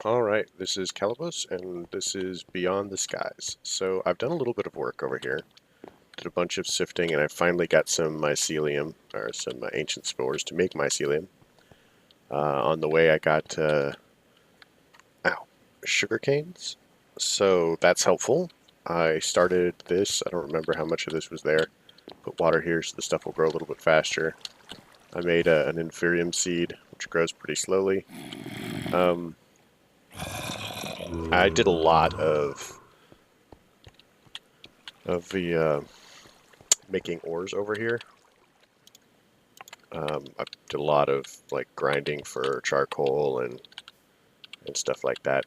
Alright, this is Calibos, and this is Beyond the Skies. So I've done a little bit of work over here. Did a bunch of sifting, and I finally got some mycelium, or some ancient spores to make mycelium. On the way I got, sugar canes. So that's helpful. I started this, I don't remember how much of this was there. Put water here so the stuff will grow a little bit faster. I made an inferium seed, which grows pretty slowly. I did a lot of the making ores over here. I did a lot of like grinding for charcoal and stuff like that.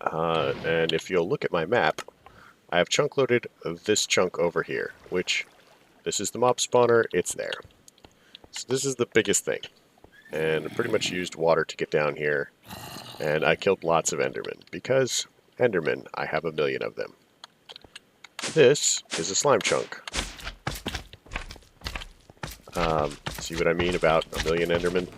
And if you'll look at my map, I have chunk loaded this chunk over here, which this is the mob spawner, it's there. So this is the biggest thing. And I pretty much used water to get down here, and I killed lots of Endermen, because Endermen, I have a million of them. This is a slime chunk. See what I mean about a million Endermen?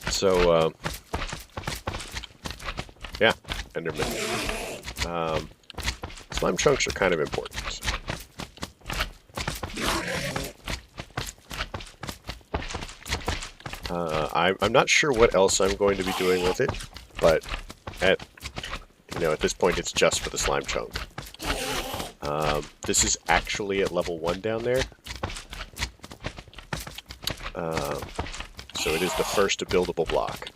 So, yeah, Enderman. Slime chunks are kind of important. I'm not sure what else I'm going to be doing with it, but at this point it's just for the slime chunk. This is actually at level 1 down there. So it is the first buildable block.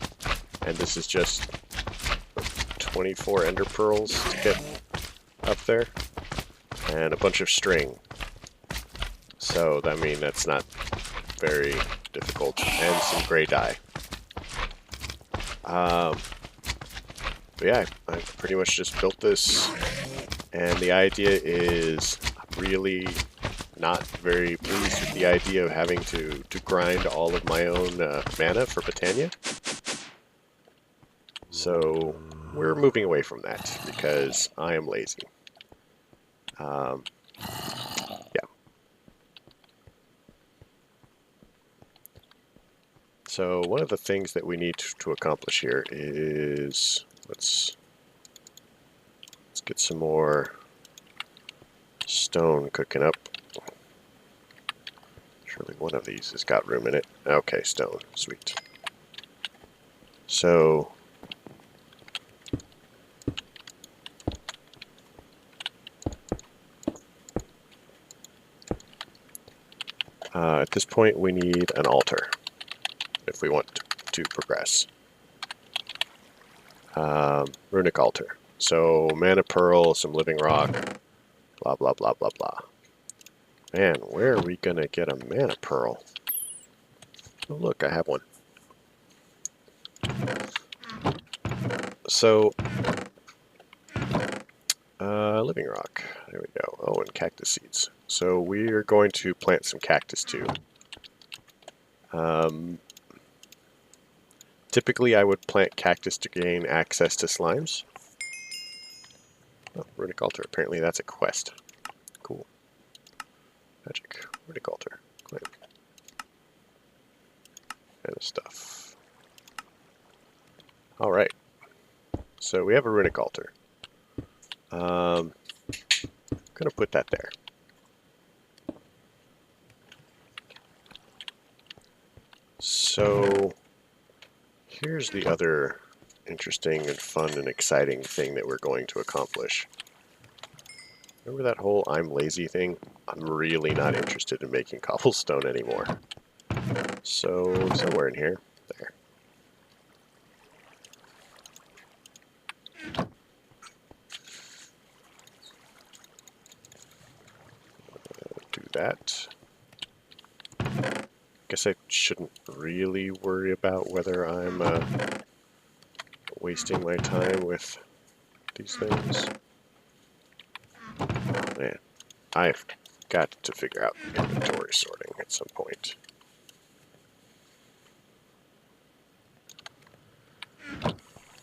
And this is just 24 ender pearls to get up there. And a bunch of string. So, I mean, that's not very difficult. And some gray dye. But yeah, I pretty much just built this. And the idea is really not very pleased with the idea of having to grind all of my own mana for Britannia. So we're moving away from that because I am lazy. Yeah. So one of the things that we need to accomplish here is let's get some more stone cooking up. Surely one of these has got room in it. Okay, stone. Sweet. So at this point we need an altar if we want to progress. Runic altar. So mana pearl, some living rock, blah blah blah blah blah. Man, where are we gonna get a mana pearl? Oh look, I have one. So, living rock. There we go. Oh, and cactus seeds. So we are going to plant some cactus too. Typically, I would plant cactus to gain access to slimes. Oh, runic altar. Apparently, that's a quest. Cool. Magic. Runic altar. Claim. And stuff. All right. So we have a runic altar. I'm gonna put that there. So here's the other interesting and fun and exciting thing that we're going to accomplish. Remember that whole I'm lazy thing? I'm really not interested in making cobblestone anymore. So somewhere in here, there. Do that. Guess I shouldn't really worry about whether I'm wasting my time with these things. Man, I've got to figure out inventory sorting at some point.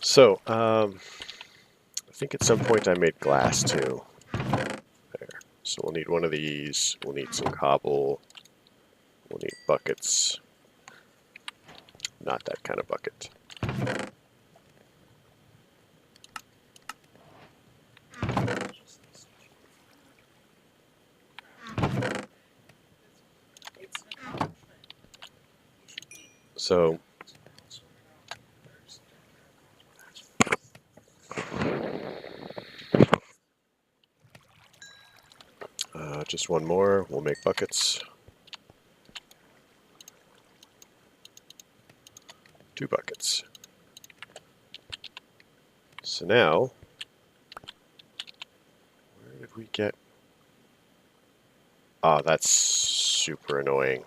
So, I think at some point I made glass too. There. So we'll need one of these. We'll need some cobble. We'll need buckets. Not that kind of bucket. So, just one more. We'll make buckets. 2 buckets. So now, where did we get? Oh, that's super annoying.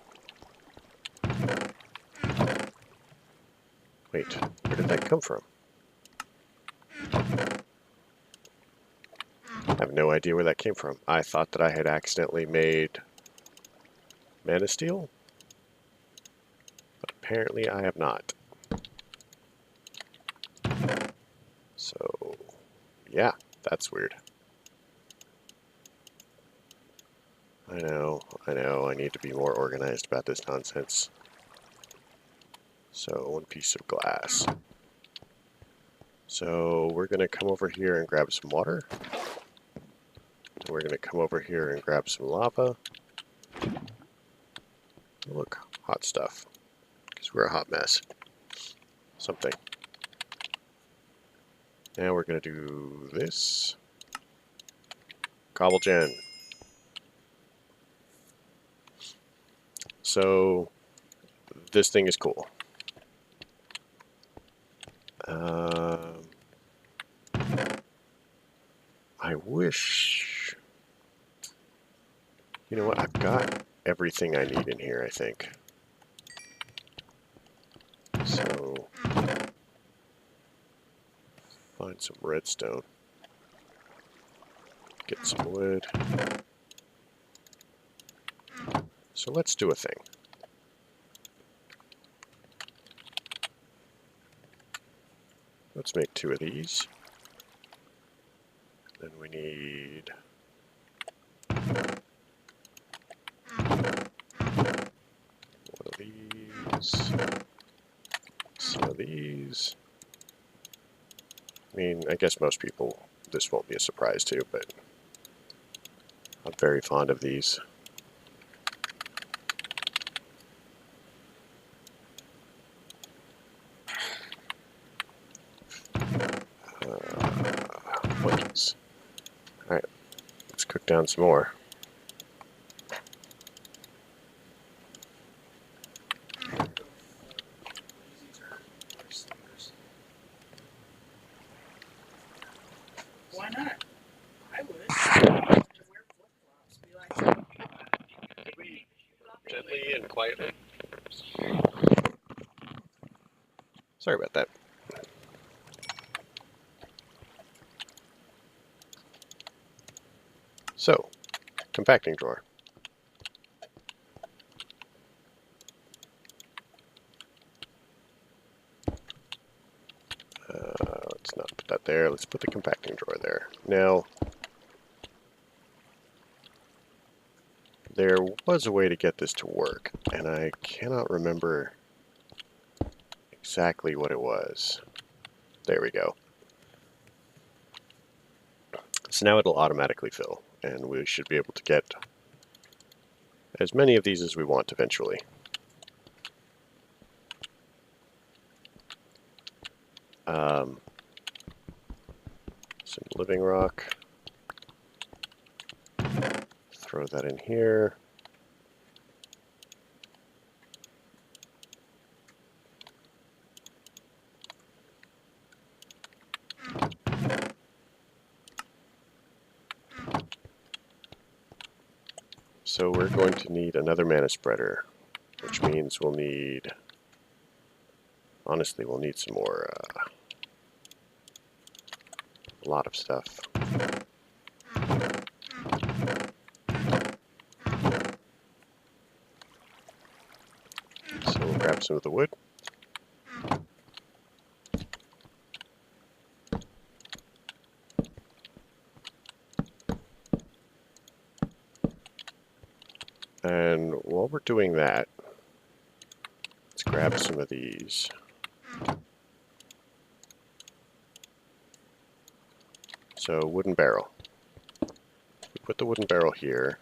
Wait, where did that come from? I have no idea where that came from. I thought that I had accidentally made mana steel, but apparently I have not. So, yeah, that's weird. I know, I need to be more organized about this nonsense. So, 1 piece of glass. So, we're going to come over here and grab some water. We're going to come over here and grab some lava. Look, hot stuff. Because we're a hot mess. Something. Now we're going to do this. Cobble gen. So, this thing is cool. I wish... You know what? I've got everything I need in here, I think. So, find some redstone. Get some wood. So let's do a thing. Let's make 2 of these. Then we need... one of these. Some of these. I mean, I guess most people, this won't be a surprise to, but I'm very fond of these. Monkeys. Alright, let's cook down some more. Why not? I would. To wear flip-flops. Be like, Gently and quietly. Sorry about that. So, compacting drawer. Let's not put that there. Let's put the compacting drawer there. Now, there was a way to get this to work, and I cannot remember exactly what it was. There we go. So now it'll automatically fill, and we should be able to get as many of these as we want eventually. Some living rock. Throw that in here. So we're going to need another mana spreader, which means we'll need, honestly, we'll need some more, a lot of stuff. So we'll grab some of the wood. And while we're doing that, let's grab some of these. So, wooden barrel. We put the wooden barrel here.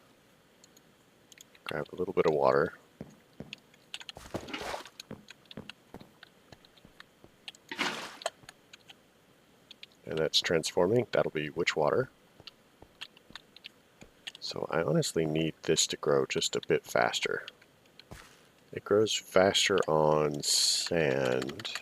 Grab a little bit of water. And that's transforming. That'll be witch water. So I honestly need this to grow just a bit faster. It grows faster on sand.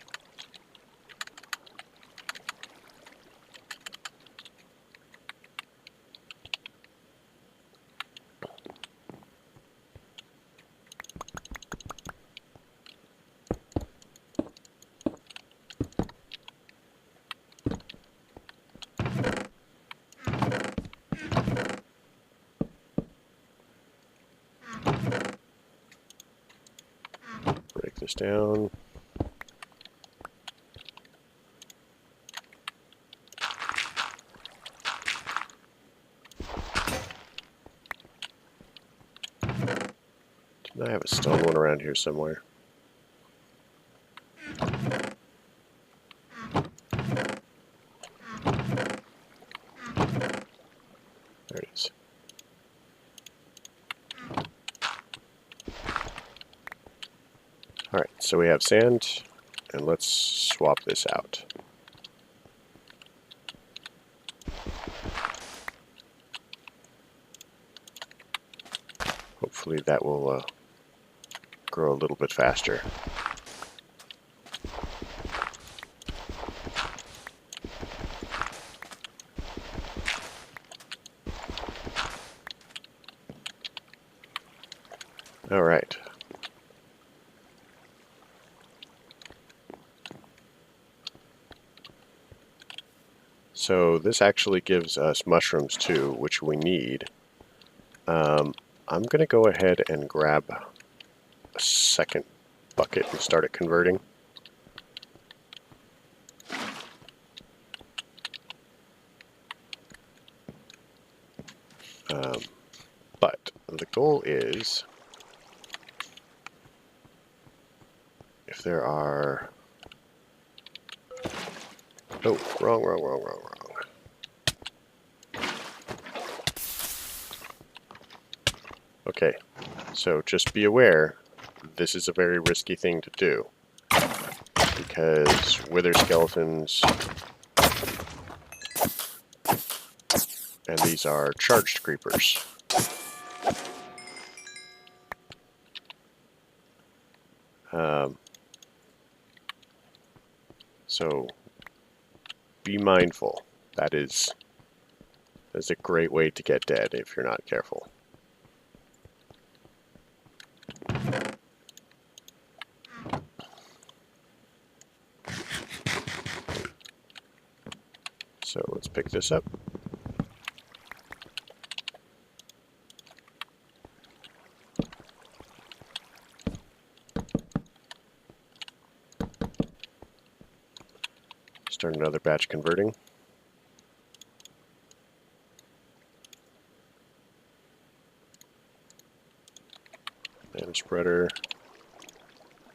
Break this down. Didn't I have a stone one around here somewhere? There it is. Alright, so we have sand, and let's swap this out. Hopefully that will grow a little bit faster. All right. So this actually gives us mushrooms too, which we need. I'm going to go ahead and grab a second bucket and start it converting. But the goal is, if there are... Oh, wrong. Okay, so just be aware, this is a very risky thing to do, because wither skeletons, and these are charged creepers. So be mindful. That's a great way to get dead if you're not careful. So let's pick this up. Start another batch converting. And spreader.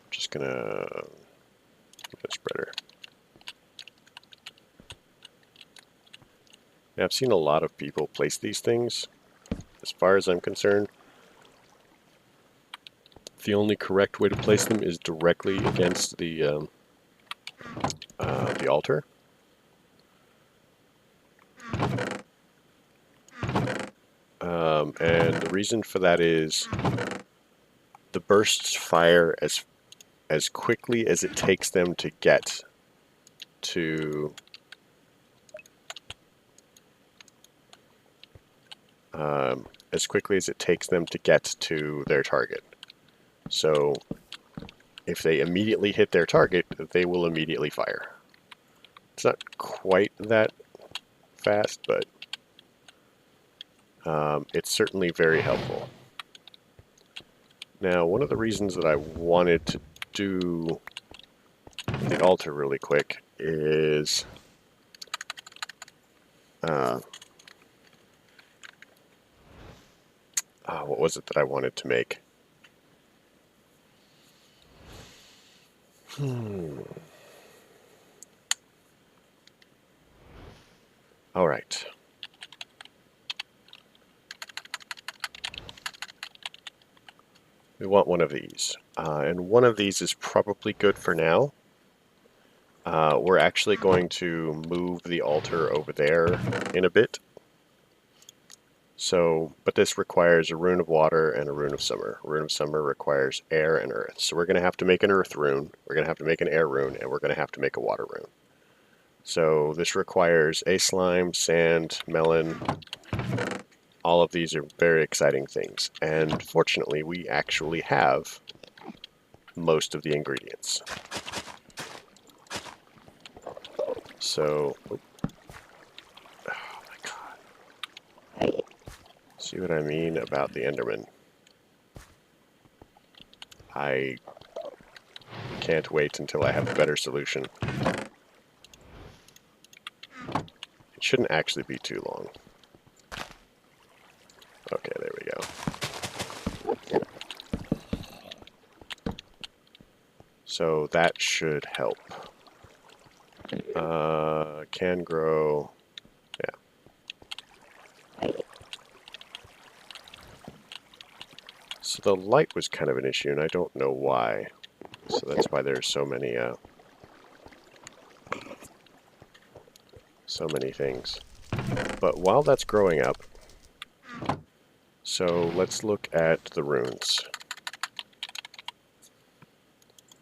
Just gonna put a spreader. Now, I've seen a lot of people place these things. As far as I'm concerned, the only correct way to place them is directly against the altar. And the reason for that is the bursts fire as quickly as it takes them to get to their target. So if they immediately hit their target, they will immediately fire. It's not quite that fast, but it's certainly very helpful. Now, one of the reasons that I wanted to do the altar really quick is What was it that I wanted to make? All right. We want one of these. And one of these is probably good for now. We're actually going to move the altar over there in a bit. So, but this requires a rune of water and a rune of summer. A rune of summer requires air and earth. So we're going to have to make an earth rune, we're going to have to make an air rune, and we're going to have to make a water rune. So this requires a slime, sand, melon. All of these are very exciting things. And fortunately, we actually have most of the ingredients. So, oh my god. See what I mean about the Enderman? I can't wait until I have a better solution. It shouldn't actually be too long. Okay, there we go. So that should help. Can grow. Yeah. So the light was kind of an issue, and I don't know why. So that's why there's so many things. But while that's growing up, so let's look at the runes.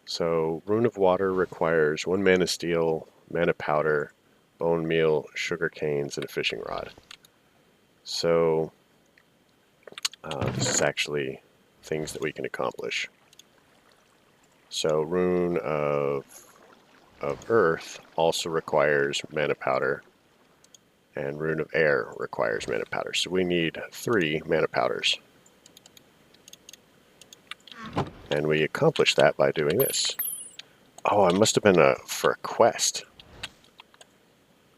So Rune of Water requires 1 mana steel, mana powder, bone meal, sugar canes, and a fishing rod. So this is actually things that we can accomplish. So Rune of Earth also requires mana powder, and Rune of Air requires mana powder. So we need 3 mana powders. And we accomplish that by doing this. Oh, I must have been for a quest.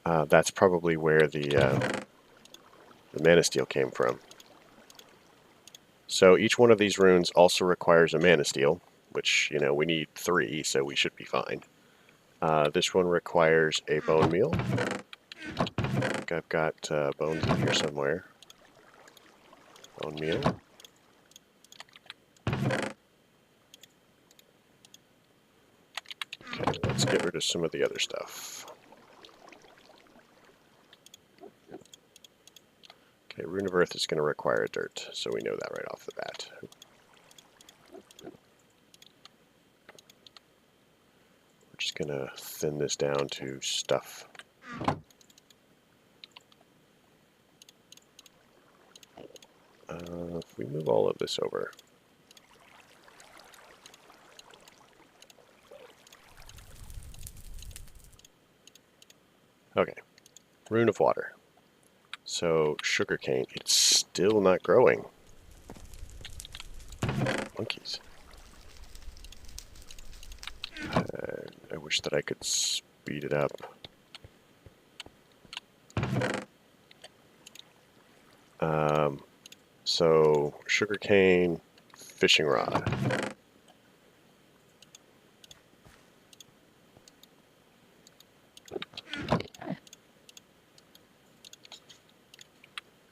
That's probably where the mana steel came from. So each one of these runes also requires a mana steel, which, you know, we need 3, so we should be fine. This one requires a bone meal. I think I've got bones in here somewhere. Bone meal. Okay, let's get rid of some of the other stuff. Okay, Rune of Earth is going to require dirt, so we know that right off the bat. We're just going to thin this down to stuff. If we move all of this over. Okay, Rune of Water. So, sugarcane, it's still not growing. Monkeys. I wish that I could speed it up. So, sugarcane, fishing rod.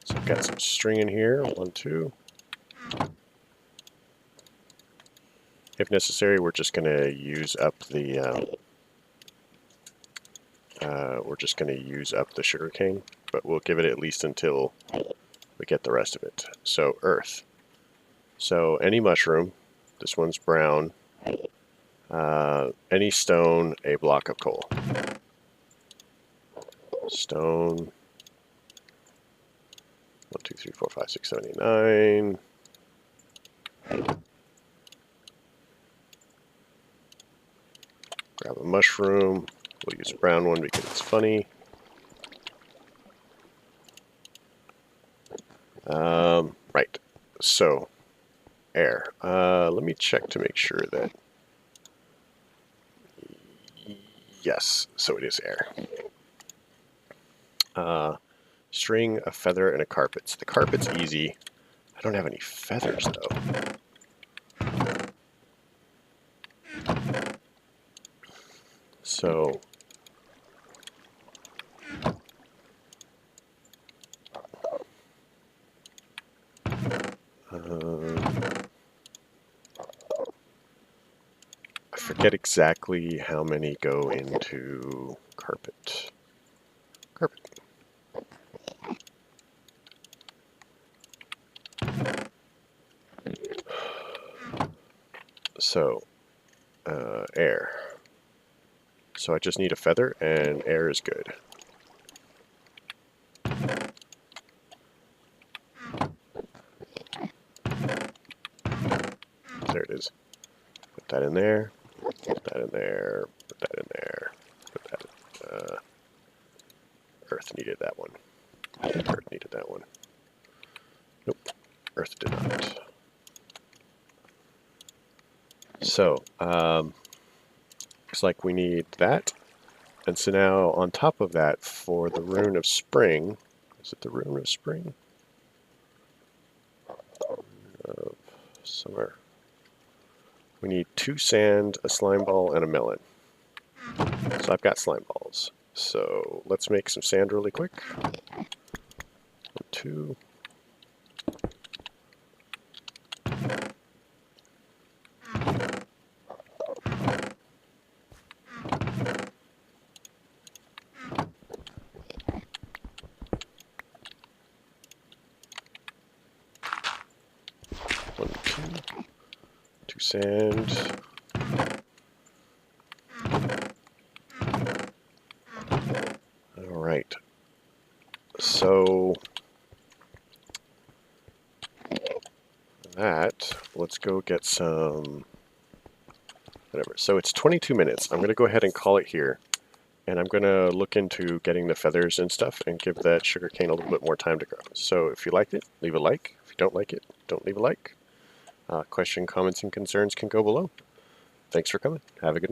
So I've got some string in here, 1, 2. If necessary, we're just going to use up the sugarcane, but we'll give it at least until we get the rest of it. So earth. So any mushroom. This one's brown. Any stone, a block of coal. Stone. 1, 2, 3, 4, 5, 6, 7, 8, 9. Grab a mushroom. We'll use a brown one because it's funny. Right. So, air. Let me check to make sure that... Yes, so it is air. String, a feather, and a carpet. So the carpet's easy. I don't have any feathers, though. So... I forget exactly how many go into carpet. Carpet. So, air. So I just need a feather, and air is good. There it is. Put that in there. Put that in there. Put that in there. Put that in, Earth needed that one. I think Earth needed that one. Nope. Earth did not. So, looks like we need that. And so now, on top of that, for the rune of spring, is it the rune of spring? Summer. We need 2 sand, a slime ball, and a melon. So I've got slime balls. So let's make some sand really quick. 1, 2. One, two sand. All right. So that, let's go get some, whatever. So it's 22 minutes. I'm going to go ahead and call it here. And I'm going to look into getting the feathers and stuff and give that sugarcane a little bit more time to grow. So if you liked it, leave a like. If you don't like it, don't leave a like. Question, comments, and concerns can go below. Thanks for coming. Have a good night.